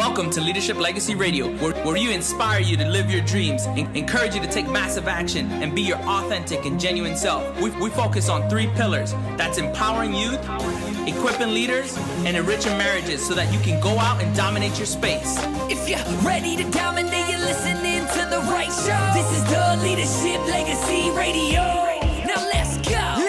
Welcome to Leadership Legacy Radio, where we inspire you to live your dreams, encourage you to take massive action, and be your authentic and genuine self. We focus on 3 pillars. That's empowering youth, equipping leaders, and enriching marriages so that you can go out and dominate your space. If you're ready to dominate, you're listening to the right show. This is the Leadership Legacy Radio. Now let's go.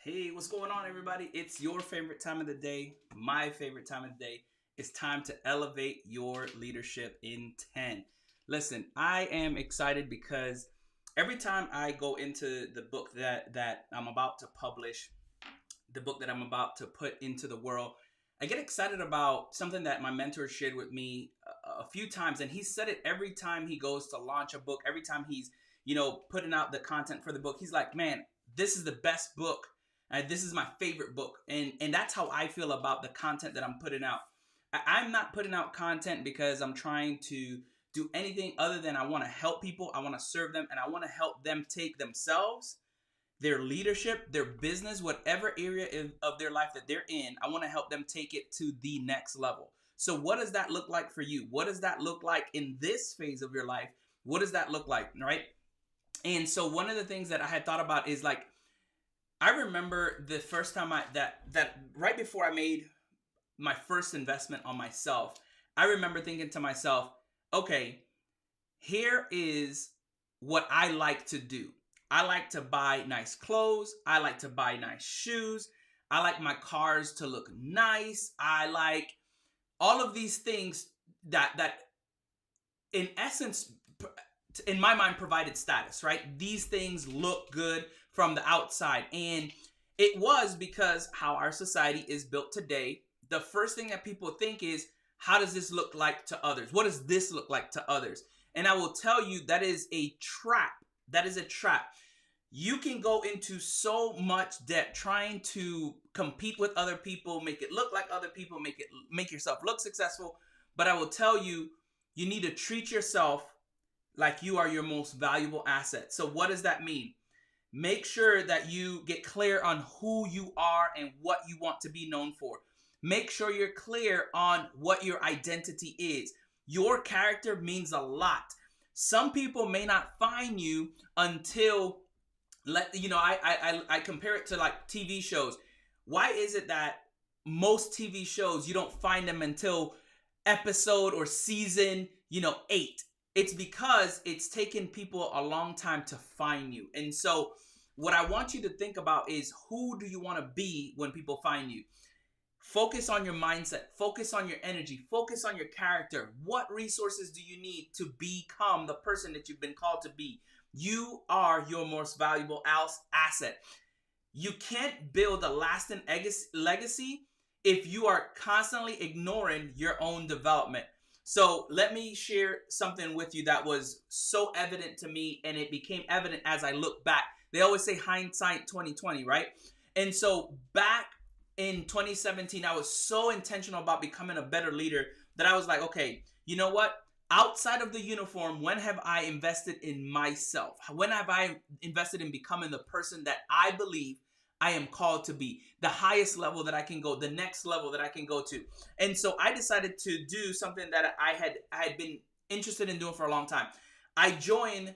Hey, what's going on, everybody? It's your favorite time of the day, my favorite time of the day. It's time to elevate your leadership in 10. Listen, I am excited because every time I go into the book that I'm about to publish, the book that I'm about to put into the world, I get excited about something that my mentor shared with me a few times, and he said it every time he goes to launch a book, every time he's, putting out the content for the book. He's like, man, this is the best book. This is my favorite book. And that's how I feel about the content that I'm putting out. I'm not putting out content because I'm trying to do anything other than I want to help people. I want to serve them, and I want to help them take themselves, their leadership, their business, whatever area of their life that they're in. I want to help them take it to the next level. So what does that look like for you? What does that look like in this phase of your life? What does that look like, right? And so one of the things that I had thought about is like, I remember the first time that right before I made my first investment on myself, I remember thinking to myself, okay, here is what I like to do. I like to buy nice clothes. I like to buy nice shoes. I like my cars to look nice. I like all of these things that in essence, in my mind, provided status, right? These things look good from the outside. And it was because how our society is built today. The first thing that people think is, how does this look like to others? What does this look like to others? And I will tell you, that is a trap. That is a trap. You can go into so much debt trying to compete with other people, make it look like other people, make yourself look successful. But I will tell you, you need to treat yourself like you are your most valuable asset. So what does that mean? Make sure that you get clear on who you are and what you want to be known for. Make sure you're clear on what your identity is. Your character means a lot. Some people may not find you until, I compare it to like TV shows. Why is it that most TV shows, you don't find them until episode or season, 8? It's because it's taken people a long time to find you. And so what I want you to think about is, who do you want to be when people find you? Focus on your mindset. Focus on your energy. Focus on your character. What resources do you need to become the person that you've been called to be? You are your most valuable asset. You can't build a lasting legacy if you are constantly ignoring your own development. So let me share something with you that was so evident to me, and it became evident as I look back. They always say hindsight 2020, right? And so back in 2017, I was so intentional about becoming a better leader that I was like, okay, you know what? Outside of the uniform, when have I invested in myself? When have I invested in becoming the person that I believe I am called to be, the highest level that I can go, the next level that I can go to? And so I decided to do something that I had been interested in doing for a long time. I joined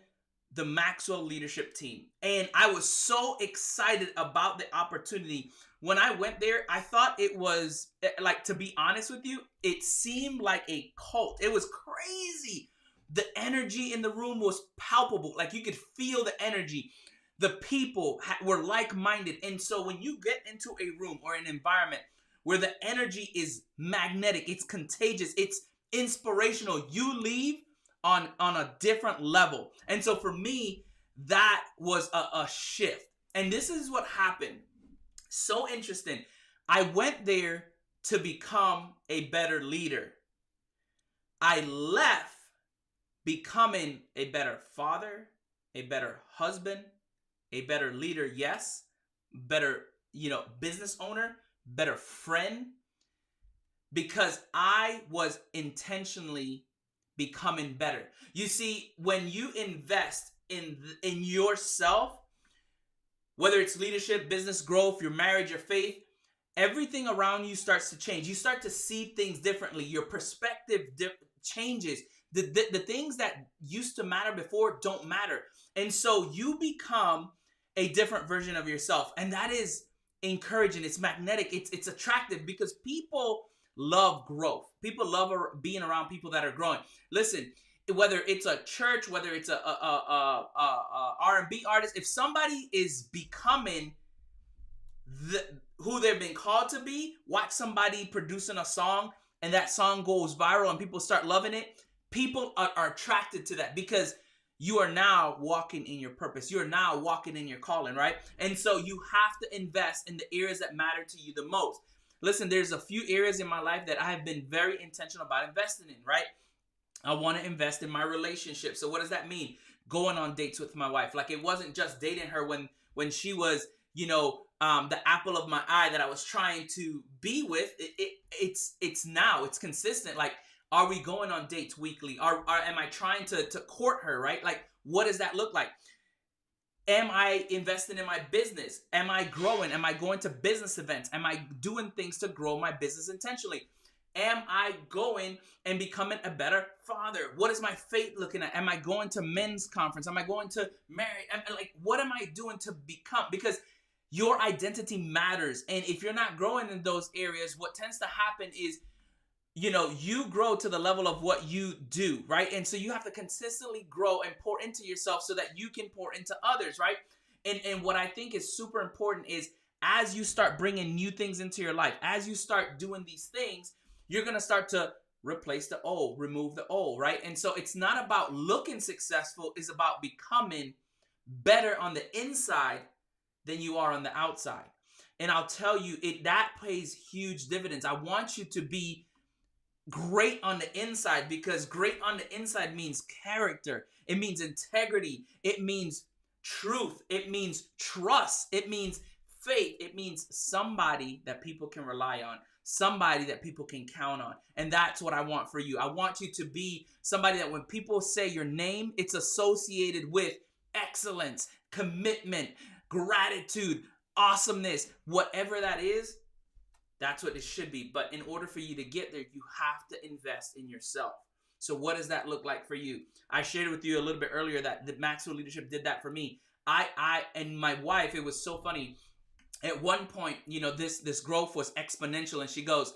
the Maxwell leadership team, and I was so excited about the opportunity. When I went there, I thought it was, like, to be honest with you, it seemed like a cult. It was crazy. The energy in the room was palpable. Like, you could feel the energy. The people were like-minded. And so when you get into a room or an environment where the energy is magnetic, it's contagious, it's inspirational, you leave on a different level. And so for me, that was a shift. And this is what happened. So interesting. I went there to become a better leader. I left becoming a better father, a better husband, a better leader, yes, better, business owner, better friend, because I was intentionally becoming better. You see, when you invest in yourself, Whether it's leadership, business growth, your marriage, your faith, everything around you starts to change. You start to see things differently. Your perspective changes. The things that used to matter before don't matter. And so you become a different version of yourself. And that is encouraging. It's magnetic. It's attractive because people love growth. People love being around people that are growing. Listen, whether it's a church, whether it's a R&B artist, if somebody is becoming who they've been called to be, watch somebody producing a song and that song goes viral and people start loving it, people are attracted to that because you are now walking in your purpose. You are now walking in your calling, right? And so you have to invest in the areas that matter to you the most. Listen, there's a few areas in my life that I have been very intentional about investing in, right? I want to invest in my relationship. So what does that mean? Going on dates with my wife. Like, it wasn't just dating her when she was, the apple of my eye that I was trying to be with. It's now. It's consistent. Like, are we going on dates weekly? Am I trying to court her, right? Like, what does that look like? Am I investing in my business? Am I growing? Am I going to business events? Am I doing things to grow my business intentionally? Am I going and becoming a better father? What is my faith looking at? Am I going to men's conference? Am I going to marry? What am I doing to become? Because your identity matters. And if you're not growing in those areas, what tends to happen is, you grow to the level of what you do, right? And so you have to consistently grow and pour into yourself so that you can pour into others, right? And what I think is super important is as you start bringing new things into your life, as you start doing these things, you're going to start to replace the old, remove the old, right? And so it's not about looking successful. It's about becoming better on the inside than you are on the outside. And I'll tell you, that pays huge dividends. I want you to be great on the inside, because great on the inside means character. It means integrity. It means truth. It means trust. It means faith. It means somebody that people can rely on, somebody that people can count on. And that's what I want for you. I want you to be somebody that when people say your name, it's associated with excellence, commitment, gratitude, awesomeness, whatever that is. That's what it should be. But in order for you to get there, you have to invest in yourself. So what does that look like for you? I shared with you a little bit earlier that the Maxwell Leadership did that for me. I and my wife, it was so funny. At one point, this growth was exponential. And she goes,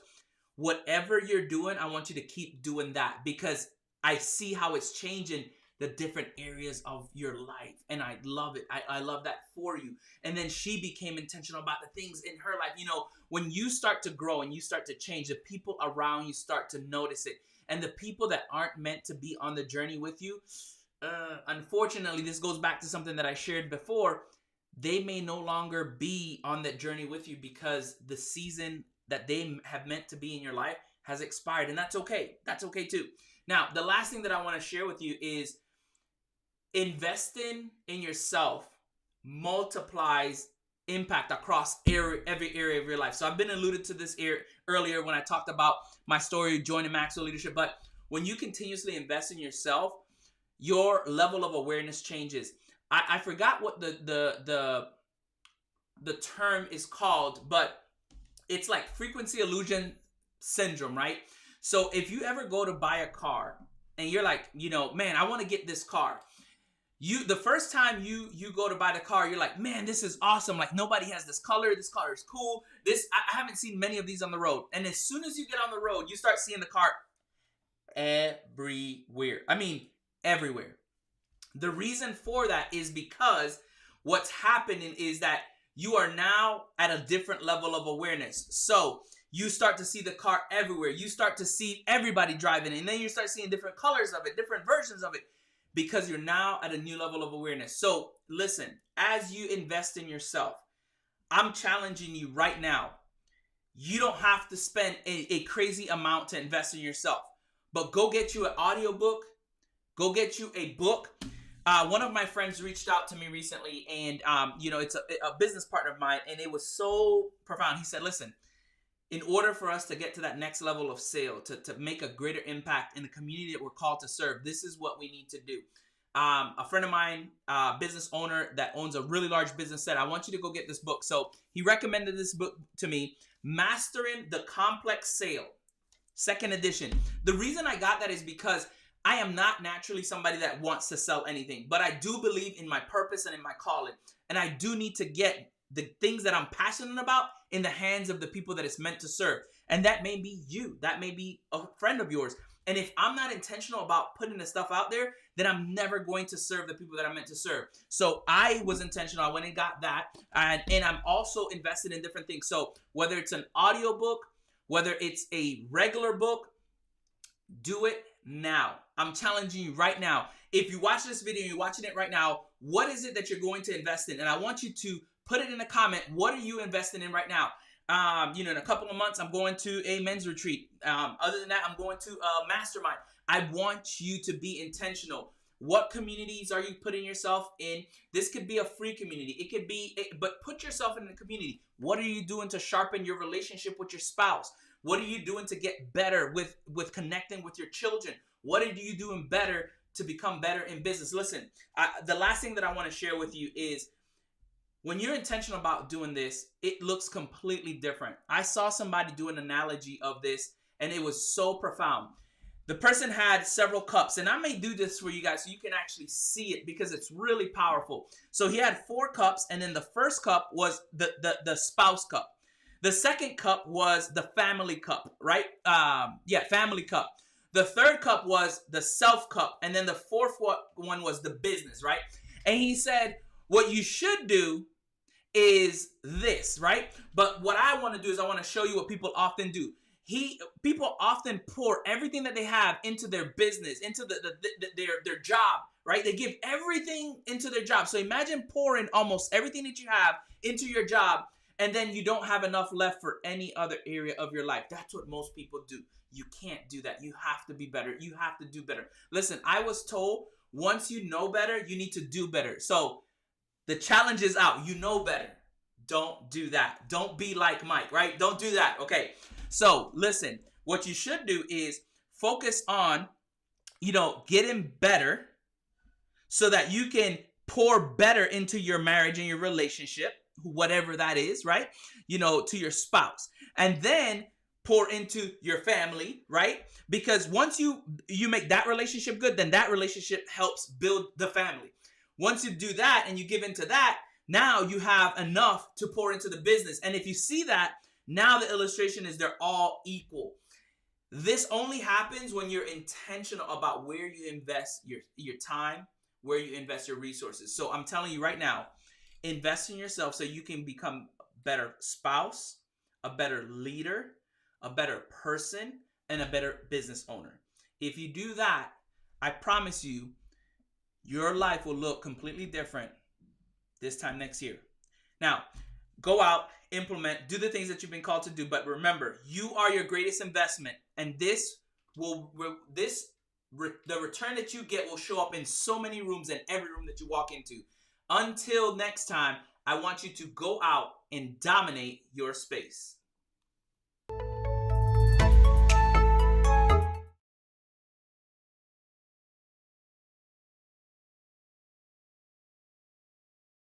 whatever you're doing, I want you to keep doing that, because I see how it's changing the different areas of your life. And I love it. I love that for you. And then she became intentional about the things in her life. When you start to grow and you start to change, the people around you start to notice it. And the people that aren't meant to be on the journey with you, unfortunately, this goes back to something that I shared before. They may no longer be on that journey with you because the season that they have meant to be in your life has expired. And that's okay. That's okay too. Now, the last thing that I want to share with you is investing in yourself multiplies impact across every area of your life. So I've been alluded to this earlier when I talked about my story joining Maxwell Leadership. But when you continuously invest in yourself, your level of awareness changes. I forgot what the term is called, but it's like frequency illusion syndrome, right? So if you ever go to buy a car and you're like, man, I want to get this car. The first time you go to buy the car, you're like, man, this is awesome. Like, nobody has this color. This color is cool. I haven't seen many of these on the road. And as soon as you get on the road, you start seeing the car everywhere. I mean, everywhere. The reason for that is because what's happening is that you are now at a different level of awareness. So you start to see the car everywhere. You start to see everybody driving it. And then you start seeing different colors of it, different versions of it, because you're now at a new level of awareness. So listen, as you invest in yourself, I'm challenging you right now. You don't have to spend a crazy amount to invest in yourself, but go get you an audiobook. Go get you a book. One of my friends reached out to me recently, and it's a business partner of mine, and it was so profound. He said, listen, in order for us to get to that next level of sale, to make a greater impact in the community that we're called to serve, this is what we need to do. A friend of mine, business owner that owns a really large business, said, I want you to go get this book. So he recommended this book to me, Mastering the Complex Sale, second edition. The reason I got that is because I am not naturally somebody that wants to sell anything, but I do believe in my purpose and in my calling. And I do need to get the things that I'm passionate about in the hands of the people that it's meant to serve. And that may be you. That may be a friend of yours. And if I'm not intentional about putting the stuff out there, then I'm never going to serve the people that I'm meant to serve. So I was intentional. I went and got that. And I'm also invested in different things. So whether it's an audio book, whether it's a regular book, do it now. I'm challenging you right now. If you watch this video, you're watching it right now, what is it that you're going to invest in? And I want you to put it in a comment. What are you investing in right now? In a couple of months, I'm going to a men's retreat. Other than that, I'm going to a mastermind. I want you to be intentional. What communities are you putting yourself in? This could be a free community. It could be, but put yourself in the community. What are you doing to sharpen your relationship with your spouse? What are you doing to get better with connecting with your children? What are you doing better to become better in business? Listen, the last thing that I want to share with you is when you're intentional about doing this, it looks completely different. I saw somebody do an analogy of this, and it was so profound. The person had several cups, and I may do this for you guys so you can actually see it because it's really powerful. So he had 4 cups, and then the first cup was the spouse cup. The second cup was the family cup, right? Family cup. The third cup was the self cup, and then the fourth one was the business, right? And he said, what you should do is this, right? But what I want to do is I want to show you what people often do. People often pour everything that they have into their business, into their job, right? They give everything into their job. So imagine pouring almost everything that you have into your job, and then you don't have enough left for any other area of your life. That's what most people do. You can't do that. You have to be better. You have to do better. Listen, I was told once you know better, you need to do better. So the challenge is out. You know better. Don't do that. Don't be like Mike, right? Don't do that. Okay. So listen, what you should do is focus on, getting better so that you can pour better into your marriage and your relationship, whatever that is, right? To your spouse. And then pour into your family, right? Because once you make that relationship good, then that relationship helps build the family. Once you do that and you give into that, now you have enough to pour into the business. And if you see that, now the illustration is they're all equal. This only happens when you're intentional about where you invest your time, where you invest your resources. So I'm telling you right now, invest in yourself so you can become a better spouse, a better leader, a better person, and a better business owner. If you do that, I promise you, your life will look completely different this time next year. Now, go out, implement, do the things that you've been called to do. But remember, you are your greatest investment, and the return that you get will show up in so many rooms, in every room that you walk into. Until next time, I want you to go out and dominate your space.